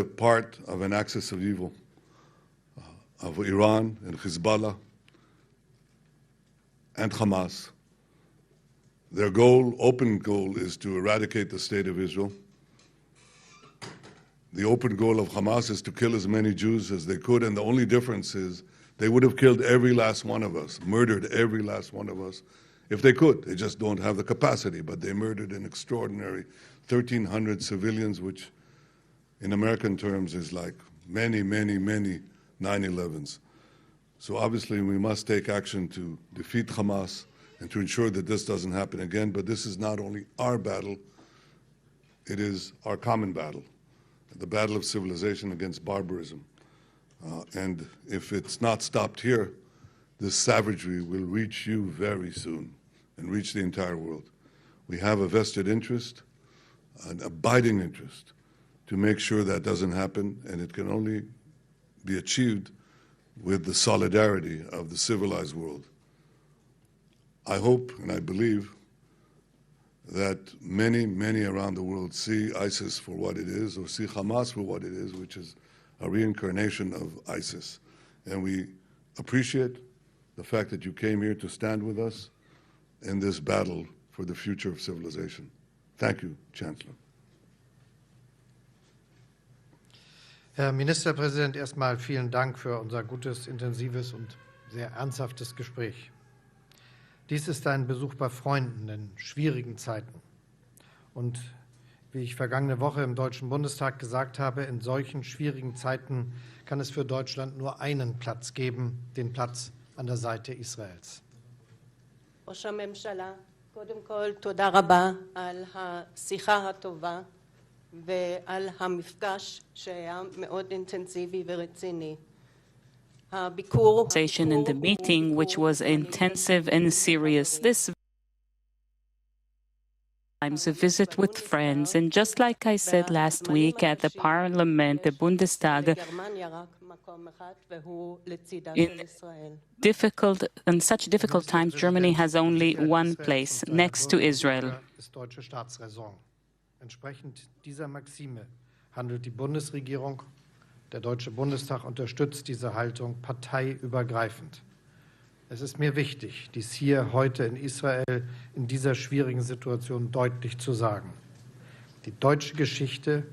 part of an axis of evil of Iran and Hezbollah and Hamas. Their goal, open goal, is to eradicate the state of Israel. The open goal of Hamas is to kill as many Jews as they could, and the only difference is they would have killed every last one of us, murdered every last one of us, if they could. They just don't have the capacity, but they murdered an extraordinary 1,300 civilians, which in American terms is like many, many, many 9/11s. So obviously we must take action to defeat Hamas and to ensure that this doesn't happen again. But this is not only our battle, it is our common battle, the battle of civilization against barbarism. And if it's not stopped here, this savagery will reach you very soon and reach the entire world. We have a vested interest, an abiding interest, to make sure that doesn't happen, and it can only be achieved with the solidarity of the civilized world. I hope and I believe that many, many around the world see ISIS for what it is, or see Hamas for what it is, which is a reincarnation of ISIS. And we appreciate the fact that you came here to stand with us in this battle for the future of civilization. Thank you, Chancellor. Herr Ministerpräsident, erstmal vielen Dank für unser gutes, intensives und sehr ernsthaftes Gespräch. Dies ist ein Besuch bei Freunden in schwierigen Zeiten. Und wie ich vergangene Woche im Deutschen Bundestag gesagt habe, in solchen schwierigen Zeiten kann es für Deutschland nur einen Platz geben, den Platz an der Seite Israels. ראש הממשלה, קודם כל תודה רבה על השיחה הטובה ועל המפגש שהיה מאוד אינטנסיבי ורציני. In the meeting, which was intensive and serious. This times a visit with friends, and just like I said last week at the Parliament, the Bundestag, in such difficult times, Germany has only one place, next to Israel. Entsprechend dieser Maxime handelt die Bundesregierung. Der Deutsche Bundestag unterstützt diese Haltung parteiübergreifend. Es ist mir wichtig, dies hier heute in Israel in dieser schwierigen Situation deutlich zu sagen. Die deutsche Geschichte,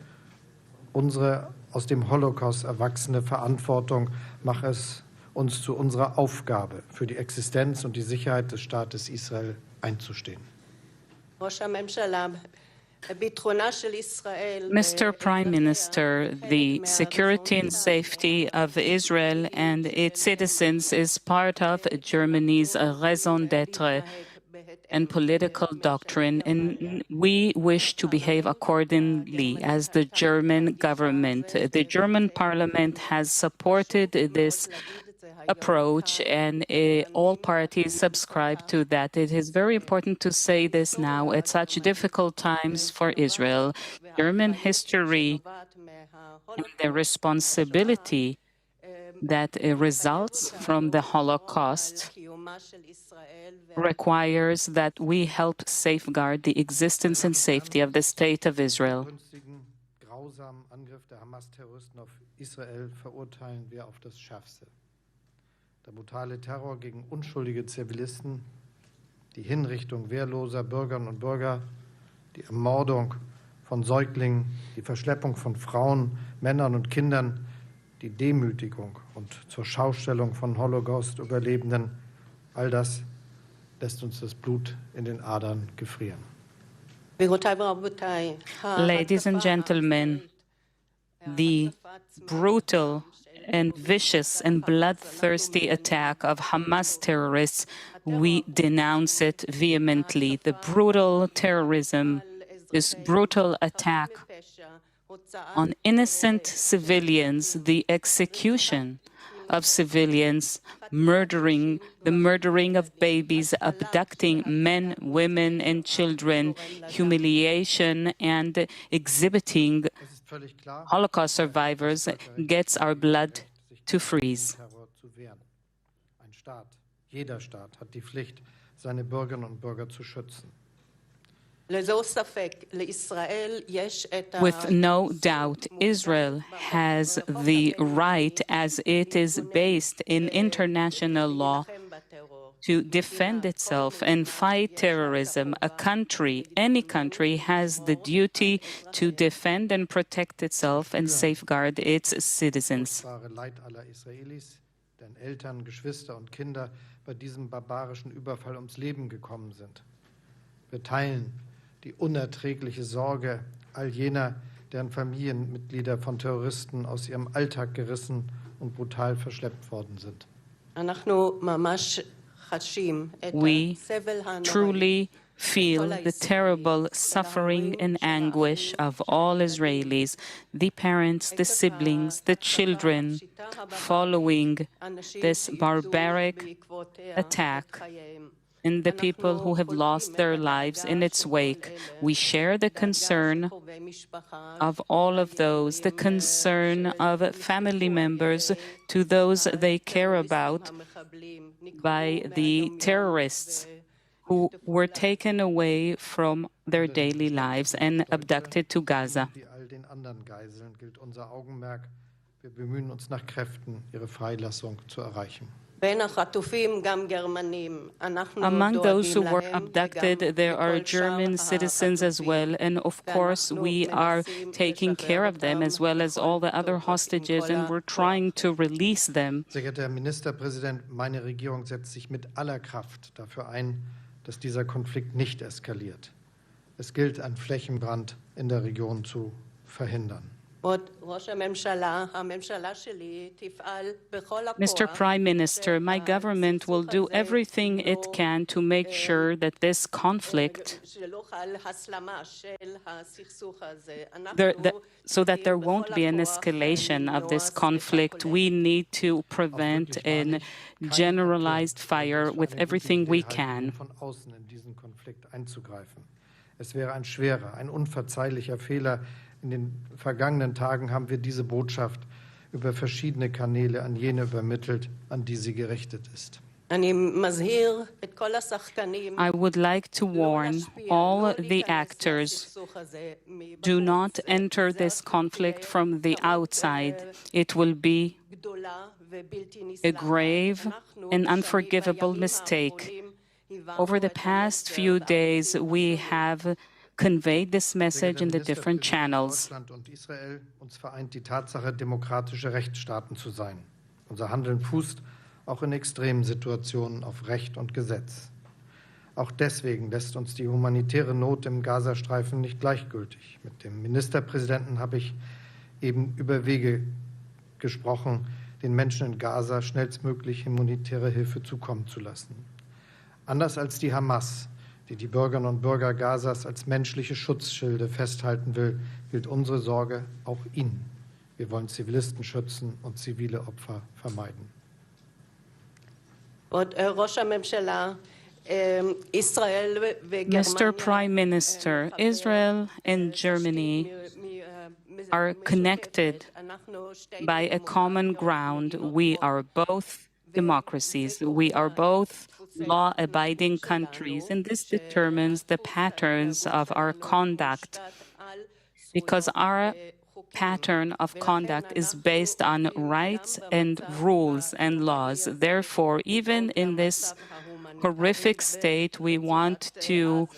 unsere aus dem Holocaust erwachsene Verantwortung, macht es uns zu unserer Aufgabe, für die Existenz und die Sicherheit des Staates Israel einzustehen. Mr. Prime Minister, the security and safety of Israel and its citizens is part of Germany's raison d'être and political doctrine, and we wish to behave accordingly as the German government. The German parliament has supported this approach, and all parties subscribe to that. It is very important to say this now at such difficult times for Israel. German history and the responsibility that results from the Holocaust requires that we help safeguard the existence and safety of the State of Israel. Der brutale Terror gegen unschuldige Zivilisten, die Hinrichtung wehrloser Bürgerinnen und Bürger, die Ermordung von Säuglingen, die Verschleppung von Frauen, Männern und Kindern, die Demütigung und zur Schaustellung von Holocaust-Überlebenden, all das lässt uns das Blut in den Adern gefrieren. Ladies and gentlemen, the brutal and vicious and bloodthirsty attack of Hamas terrorists, we denounce it vehemently. The brutal terrorism, this brutal attack on innocent civilians, the execution of civilians, the murdering of babies, abducting men, women, and children, humiliation, and exhibiting Holocaust survivors gets our blood to freeze. Jeder Staat hat die Pflicht, seine Bürgerinnen und Bürger zu schützen. With no doubt, Israel has the right, as it is based in international law, to defend itself and fight terrorism. A country, any country, has the duty to defend and protect itself and safeguard its citizens. Leid aller Israelis, deren Eltern, Geschwister und Kinder bei diesem barbarischen Überfall ums Leben gekommen sind. Wir teilen die unerträgliche Sorge all jener, deren Familienmitglieder von Terroristen aus ihrem Alltag gerissen und brutal verschleppt worden sind. We truly feel the terrible suffering and anguish of all Israelis, the parents, the siblings, the children, following this barbaric attack, and the people who have lost their lives in its wake. We share the concern of all of those, the concern of family members to those they care about by the terrorists who were taken away from their daily lives and abducted to Gaza. Wie all den anderen Geiseln gilt unser Augenmerk. Wir bemühen uns nach Kräften, ihre Freilassung zu erreichen. Among those who were abducted, there are German citizens as well, and of course we are taking care of them as well as all the other hostages, and we're trying to release them. Sehr geehrter Herr Ministerpräsident, meine Regierung setzt sich mit aller Kraft dafür ein, dass dieser Konflikt nicht eskaliert. Es gilt, einen Flächenbrand in der Region zu verhindern. Mr. Prime Minister, my government will do everything it can to make sure that this conflict, so that there won't be an escalation of this conflict. We need to prevent a generalized fire with everything we can. Von außen in diesen Konflikt einzugreifen. Es wäre ein schwerer, ein unverzeihlicher Fehler. In den vergangenen Tagen haben wir diese Botschaft über verschiedene Kanäle an jene übermittelt, an die sie gerichtet ist. I would like to warn all the actors, do not enter this conflict from the outside. It will be a grave and unforgivable mistake. Over the past few days, we have conveyed this message in the different channels. Deutschland und Israel, uns vereint die Tatsache, demokratische Rechtsstaaten zu sein. Unser Handeln fußt auch in extremen Situationen auf Recht und Gesetz. Auch deswegen lässt uns die humanitäre Not im Gazastreifen nicht gleichgültig. Mit dem Ministerpräsidenten habe ich eben über Wege gesprochen, den Menschen in Gaza schnellstmöglich humanitäre Hilfe zukommen zu lassen. Anders als die Hamas, die die Bürgerinnen und Bürger Gazas als menschliche Schutzschilde festhalten will, gilt unsere Sorge auch ihnen. Wir wollen Zivilisten schützen und zivile Opfer vermeiden. Mr. Prime Minister, Israel and Germany are connected by a common ground. We are both democracies. We are both law-abiding countries, and this determines the patterns of our conduct, because our pattern of conduct is based on rights and rules and laws. Therefore, even in this horrific state, we want to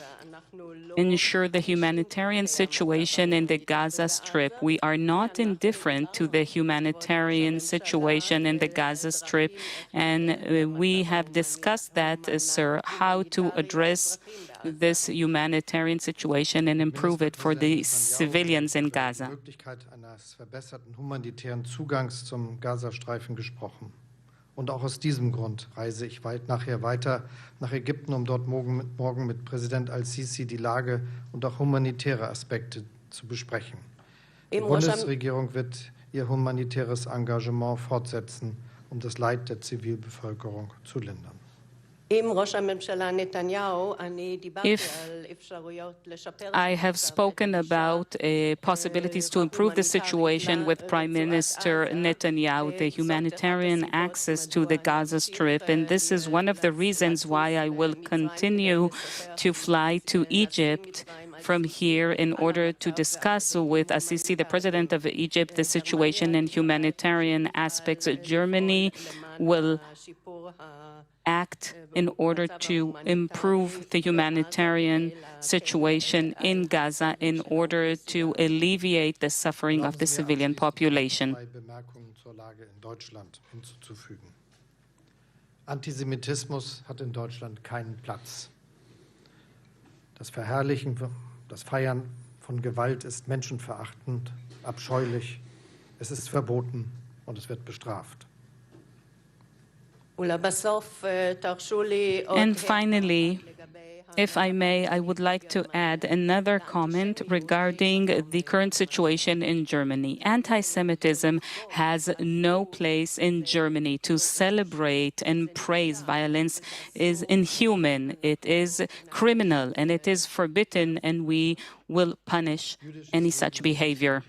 ensure the humanitarian situation in the Gaza Strip. We are not indifferent to the humanitarian situation in the Gaza Strip, and we have discussed that, sir, how to address this humanitarian situation and improve it for the civilians in Gaza. Die Möglichkeit eines verbesserten humanitären Zugangs zum Gazastreifen gesprochen. Und auch aus diesem Grund reise ich nachher weiter nach Ägypten, um dort morgen mit Präsident al-Sisi die Lage und auch humanitäre Aspekte zu besprechen. Die Bundesregierung wird ihr humanitäres Engagement fortsetzen, um das Leid der Zivilbevölkerung zu lindern. I have spoken about possibilities to improve the situation with Prime Minister Netanyahu, the humanitarian access to the Gaza Strip, and this is one of the reasons why I will continue to fly to Egypt from here in order to discuss with Assisi, the President of Egypt, the situation and humanitarian aspects. Germany will act in order to improve the humanitarian situation in Gaza in order to alleviate the suffering of the civilian population. Antisemitismus hat in Deutschland keinen Platz. Das Verherrlichen, das Feiern von Gewalt ist menschenverachtend, abscheulich. Es ist verboten und es wird bestraft. And finally, if I may, I would like to add another comment regarding the current situation in Germany. Anti-Semitism has no place in Germany. To celebrate and praise violence is inhuman, it is criminal, and it is forbidden, and we will punish any such behavior.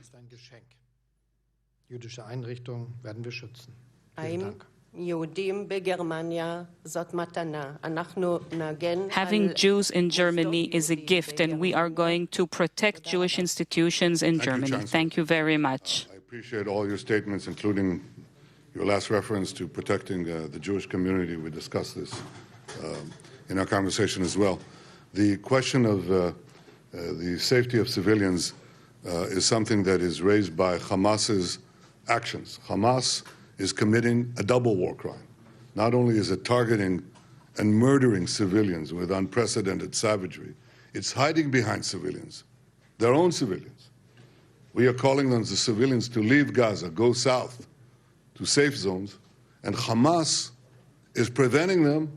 Jüdische Einrichtungen werden wir schützen. Vielen Dank. Having Jews in Germany is a gift, and we are going to protect Jewish institutions in Germany. Thank you very much. I appreciate all your statements, including your last reference to protecting the Jewish community. We discussed this in our conversation as well. The question of the safety of civilians is something that is raised by Hamas's actions. Hamas is committing a double war crime. Not only is it targeting and murdering civilians with unprecedented savagery, it's hiding behind civilians, their own civilians. We are calling on the civilians to leave Gaza, go south to safe zones, and Hamas is preventing them,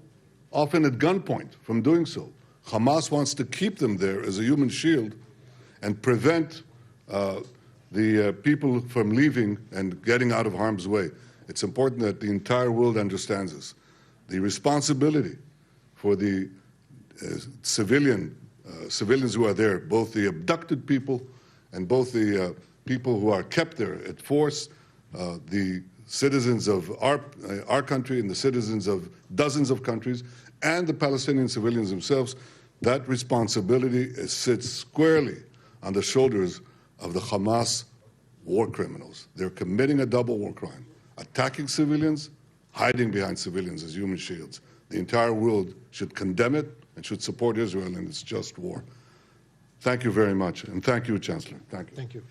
often at gunpoint, from doing so. Hamas wants to keep them there as a human shield and prevent the people from leaving and getting out of harm's way. It's important that the entire world understands this. The responsibility for the civilians who are there, both the abducted people and both the people who are kept there at force, the citizens of our country and the citizens of dozens of countries, and the Palestinian civilians themselves, that responsibility sits squarely on the shoulders of the Hamas war criminals. They're committing a double war crime. Attacking civilians, hiding behind civilians as human shields. The entire world should condemn it and should support Israel in its just war. Thank you very much, and thank you, Chancellor. Thank you. Thank you.